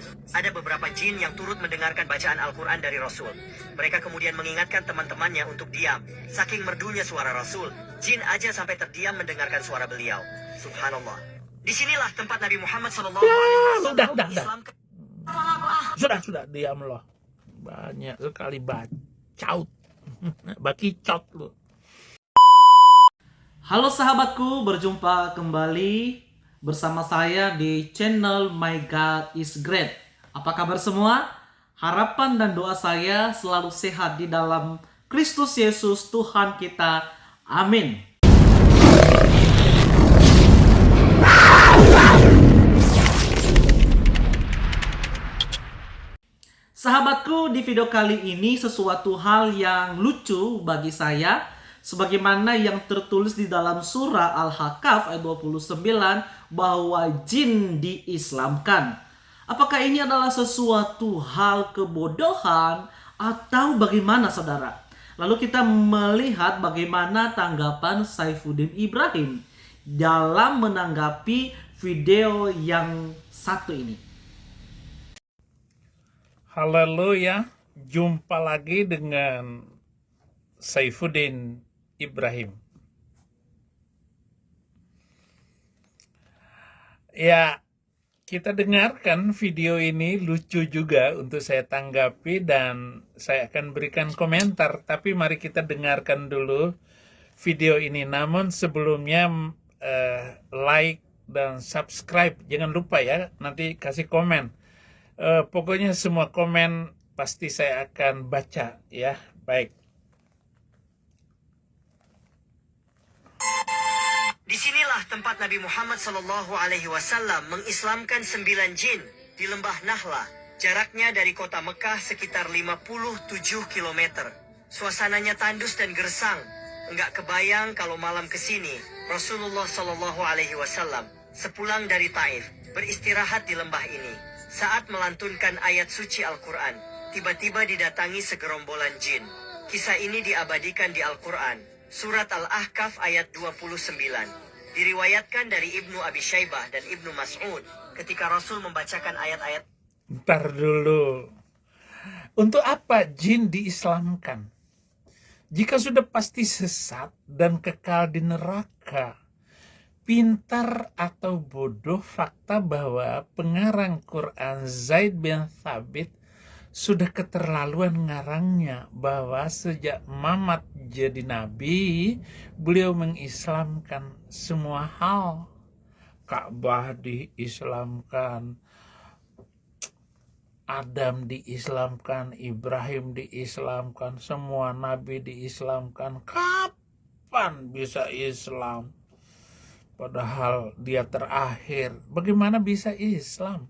Kemudian, ada beberapa jin yang turut mendengarkan bacaan Al-Quran dari Rasul. Mereka kemudian mengingatkan teman-temannya untuk diam. Saking merdunya suara Rasul, jin aja sampai terdiam mendengarkan suara beliau. Subhanallah. Disinilah tempat Nabi Muhammad SAW mengislamkan. Sudah, diamlah. Banyak sekali bacaut. Bakicot lu. Halo sahabatku, berjumpa kembali bersama saya di channel My God is Great. Apa kabar semua? Harapan dan doa saya selalu sehat di dalam Kristus Yesus Tuhan kita. Amin. Sahabatku, di video kali ini sesuatu hal yang lucu bagi saya, sebagaimana yang tertulis di dalam surah Al-Ahqaf ayat 29 bahwa jin diislamkan. Apakah ini adalah sesuatu hal kebodohan atau bagaimana, saudara? Lalu kita melihat bagaimana tanggapan Saifuddin Ibrahim dalam menanggapi video yang satu ini. Haleluya, jumpa lagi dengan Saifuddin Ibrahim. Ya, kita dengarkan video ini, lucu juga untuk saya tanggapi dan saya akan berikan komentar. Tapi mari kita dengarkan dulu video ini. Namun sebelumnya like dan subscribe, jangan lupa ya, nanti kasih komen. Pokoknya semua komen pasti saya akan baca ya. Baik. Disinilah tempat Nabi Muhammad SAW mengislamkan 9 jin di lembah Nahla. Jaraknya dari kota Mekah sekitar 57 km. Suasananya tandus dan gersang. Enggak kebayang kalau malam kesini Rasulullah SAW sepulang dari Taif beristirahat di lembah ini. Saat melantunkan ayat suci Al-Quran, tiba-tiba didatangi segerombolan jin. Kisah ini diabadikan di Al-Quran, surat Al-Ahqaf ayat 29. Diriwayatkan dari Ibnu Abi Syaibah dan Ibnu Mas'ud ketika Rasul membacakan ayat-ayat. Ntar dulu. Untuk apa jin diislamkan? Jika sudah pasti sesat dan kekal di neraka. Pintar atau bodoh, fakta bahwa pengarang Quran Zaid bin Thabit sudah keterlaluan ngarangnya bahwa sejak Muhammad jadi nabi, beliau mengislamkan semua hal. Ka'bah diislamkan, Adam diislamkan, Ibrahim diislamkan, semua nabi diislamkan. Kapan bisa Islam? Padahal dia terakhir. Bagaimana bisa Islam?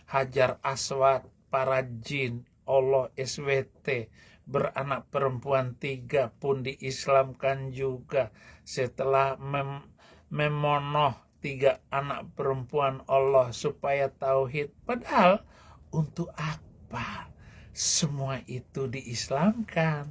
Hajar Aswad, para jin, Allah SWT, beranak perempuan 3 pun diislamkan juga. Setelah memonoh 3 anak perempuan Allah supaya tauhid. Padahal untuk apa semua itu diislamkan?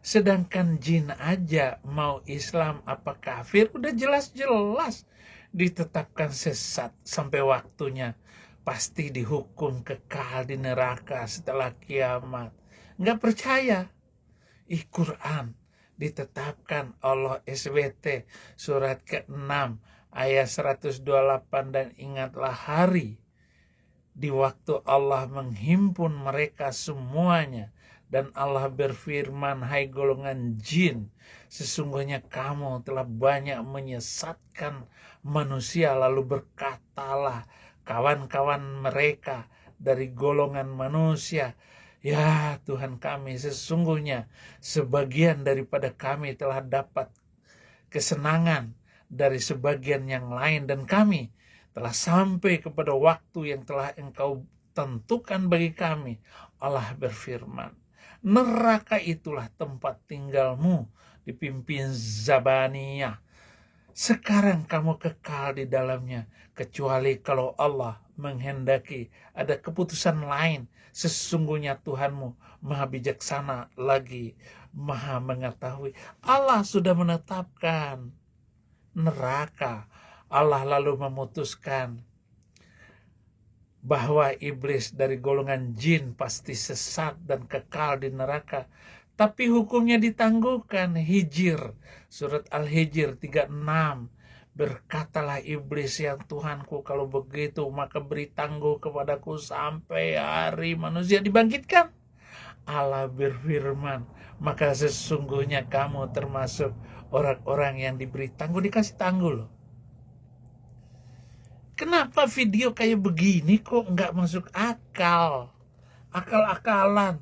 Sedangkan jin aja mau Islam apa kafir udah jelas-jelas ditetapkan sesat sampai waktunya. Pasti dihukum kekal di neraka setelah kiamat. Nggak percaya? Quran ditetapkan Allah SWT surat ke-6 ayat 128 dan ingatlah hari di waktu Allah menghimpun mereka semuanya. Dan Allah berfirman, hai golongan jin, sesungguhnya kamu telah banyak menyesatkan manusia. Lalu berkatalah kawan-kawan mereka dari golongan manusia, ya Tuhan kami, sesungguhnya sebagian daripada kami telah dapat kesenangan dari sebagian yang lain. Dan kami telah sampai kepada waktu yang telah Engkau tentukan bagi kami. Allah berfirman, neraka itulah tempat tinggalmu dipimpin Zabaniyah. Sekarang kamu kekal di dalamnya, kecuali kalau Allah menghendaki ada keputusan lain. Sesungguhnya Tuhanmu maha bijaksana lagi maha mengetahui. Allah sudah menetapkan neraka. Allah lalu memutuskan bahwa iblis dari golongan jin pasti sesat dan kekal di neraka. Tapi hukumnya ditangguhkan. Hijr, surat Al-Hijr 36. Berkatalah iblis, ya Tuhanku, kalau begitu maka beri tangguh kepadaku sampai hari manusia dibangkitkan. Allah berfirman, maka sesungguhnya kamu termasuk orang-orang yang diberi tangguh, dikasih tangguh loh. Kenapa video kayak begini kok nggak masuk akal? Akal-akalan.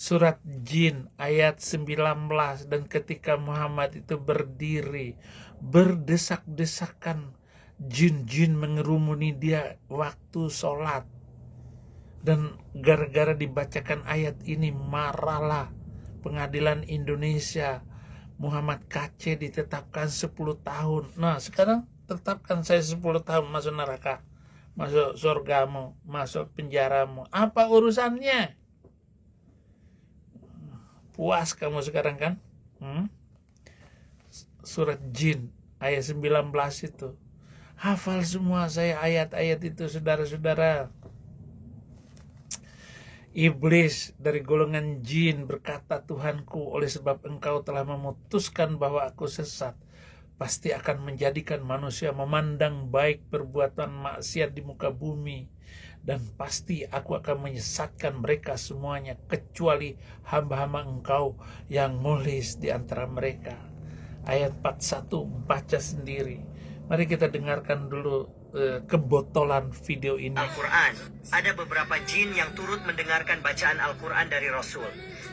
Surat Jin ayat 19, dan ketika Muhammad itu berdiri berdesak-desakan, jin-jin mengerumuni dia waktu sholat, dan gara-gara dibacakan ayat ini marahlah pengadilan Indonesia. Muhammad KC ditetapkan 10 tahun. Nah sekarang tetapkan saya 10 tahun masuk neraka, masuk surgamu, masuk penjaramu, apa urusannya? Puas kamu sekarang kan? Surat Jin ayat 19 itu. Hafal semua saya ayat-ayat itu, saudara-saudara. Iblis dari golongan jin berkata, Tuhanku, oleh sebab engkau telah memutuskan bahwa aku sesat, pasti akan menjadikan manusia memandang baik perbuatan maksiat di muka bumi, dan pasti aku akan menyesatkan mereka semuanya kecuali hamba-hamba engkau yang muhlis di antara mereka. Ayat 41 baca sendiri. Mari kita dengarkan dulu kebotolan video ini. Al-Quran. Ada beberapa jin yang turut mendengarkan bacaan Al-Quran dari Rasul.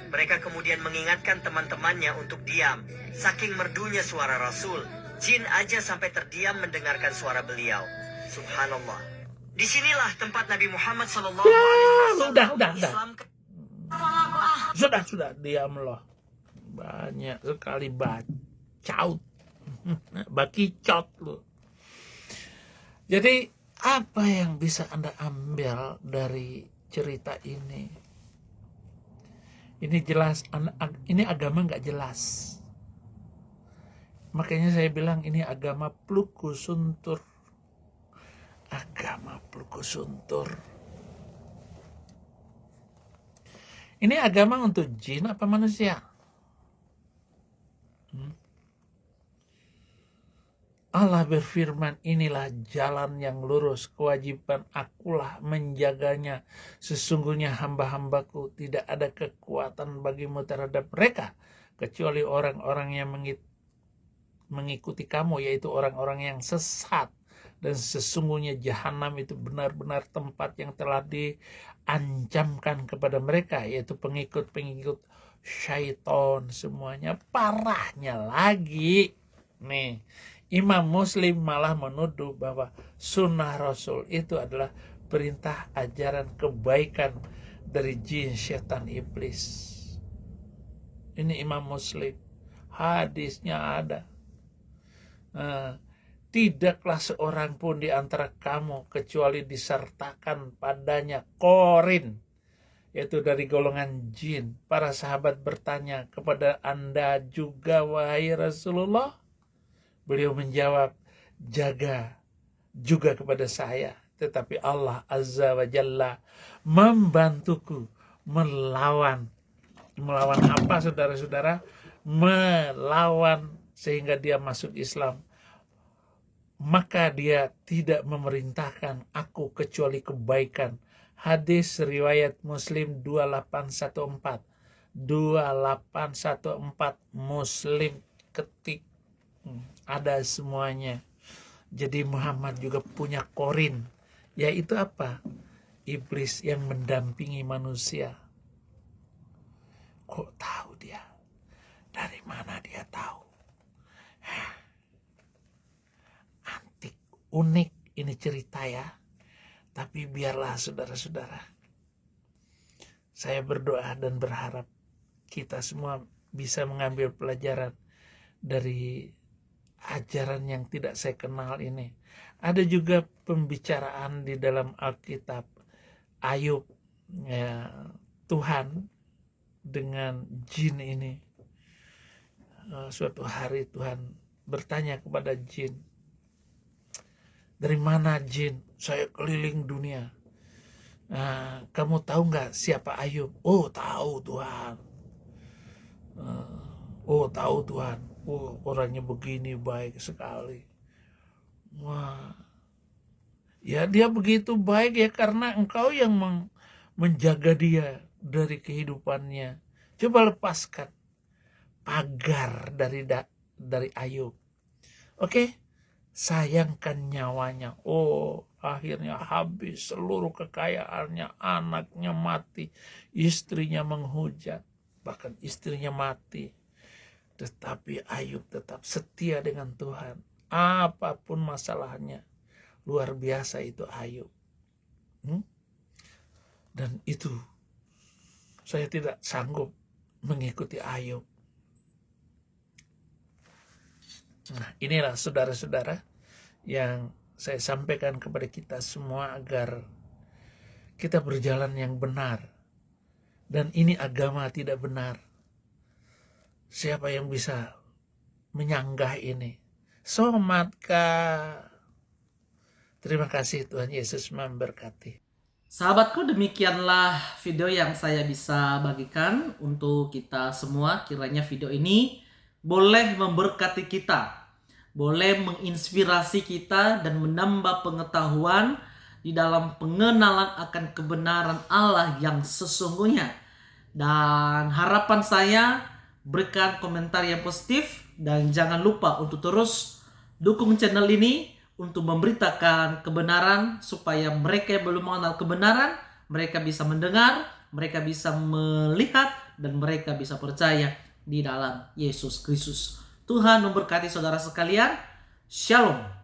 Mereka kemudian mengingatkan teman-temannya untuk diam. Saking merdunya suara Rasul, jin aja sampai terdiam mendengarkan suara beliau. Subhanallah. Disinilah tempat Nabi Muhammad SAW Sudah, diamlah. Banyak sekali bacaut. Bakicot lu. Jadi apa yang bisa Anda ambil dari cerita ini? Ini jelas, ini agama nggak jelas. Makanya saya bilang ini agama pluku suntur. Agama pluku suntur. Ini agama untuk jin apa manusia? Allah berfirman, inilah jalan yang lurus, kewajiban akulah menjaganya. Sesungguhnya hamba-hambaku tidak ada kekuatan bagimu terhadap mereka, kecuali orang-orang yang mengikuti kamu, yaitu orang-orang yang sesat. Dan sesungguhnya jahanam itu benar-benar tempat yang telah diancamkan kepada mereka, yaitu pengikut-pengikut syaitan semuanya. Parahnya lagi nih, Imam Muslim malah menuduh bahwa sunnah Rasul itu adalah perintah ajaran kebaikan dari jin, syaitan, iblis. Ini Imam Muslim, hadisnya ada. Tidaklah seorang pun di antara kamu kecuali disertakan padanya korin, yaitu dari golongan jin. Para sahabat bertanya, kepada Anda juga wahai Rasulullah? Beliau menjawab, jaga juga kepada saya. Tetapi Allah Azza wa Jalla membantuku melawan apa saudara-saudara? Melawan sehingga dia masuk Islam. Maka dia tidak memerintahkan aku kecuali kebaikan. Hadis riwayat Muslim 2814. 2814 Muslim ketik. Ada semuanya. Jadi Muhammad juga punya korin. Yaitu apa? Iblis yang mendampingi manusia. Kok tahu dia? Dari mana dia tahu? Unik ini cerita ya. Tapi biarlah saudara-saudara, saya berdoa dan berharap kita semua bisa mengambil pelajaran dari ajaran yang tidak saya kenal ini. Ada juga pembicaraan di dalam Alkitab Ayub, ya, Tuhan dengan jin ini. Suatu hari Tuhan bertanya kepada jin, dari mana jin? Saya keliling dunia. Kamu tahu nggak siapa Ayub? Oh tahu Tuhan. Oh tahu Tuhan. Oh orangnya begini baik sekali. Wah, ya dia begitu baik ya karena engkau yang menjaga dia dari kehidupannya. Coba lepaskan pagar dari Ayub. Oke, sayangkan nyawanya. Oh, akhirnya habis seluruh kekayaannya, anaknya mati, istrinya menghujat, bahkan istrinya mati. Tetapi Ayub tetap setia dengan Tuhan. Apapun masalahnya, luar biasa itu Ayub. Dan itu saya tidak sanggup mengikuti Ayub. Nah, inilah saudara-saudara yang saya sampaikan kepada kita semua agar kita berjalan yang benar. Dan ini agama tidak benar. Siapa yang bisa menyanggah ini? Somatkah? Terima kasih, Tuhan Yesus memberkati. Sahabatku, demikianlah video yang saya bisa bagikan untuk kita semua. Kiranya video ini boleh memberkati kita, boleh menginspirasi kita dan menambah pengetahuan di dalam pengenalan akan kebenaran Allah yang sesungguhnya. Dan harapan saya, berikan komentar yang positif dan jangan lupa untuk terus dukung channel ini untuk memberitakan kebenaran supaya mereka yang belum mengenal kebenaran, mereka bisa mendengar, mereka bisa melihat, dan mereka bisa percaya di dalam Yesus Kristus. Tuhan memberkati saudara sekalian. Shalom.